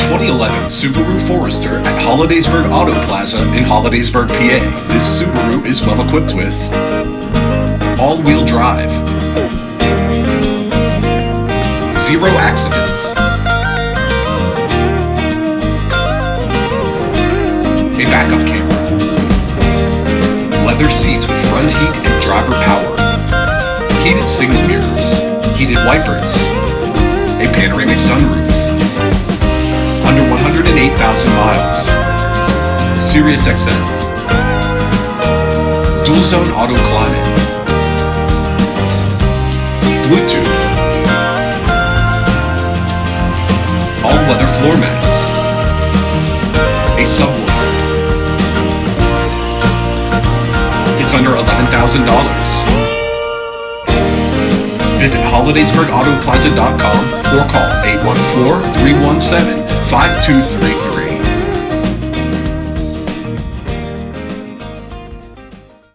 2011 Subaru Forester at Hollidaysburg Auto Plaza in Hollidaysburg, PA. This Subaru is well equipped with all-wheel drive, 0 accidents, a backup camera, leather seats with front heat and driver power, heated signal mirrors, heated wipers, a panoramic sunroof, under 108,000 miles, SIRIUSXM, dual zone auto climate, Bluetooth, all weather floor mats, a subwoofer. It's under $11,000. Visit HollidaysburgAutoplaza.com or call 814-317-5233.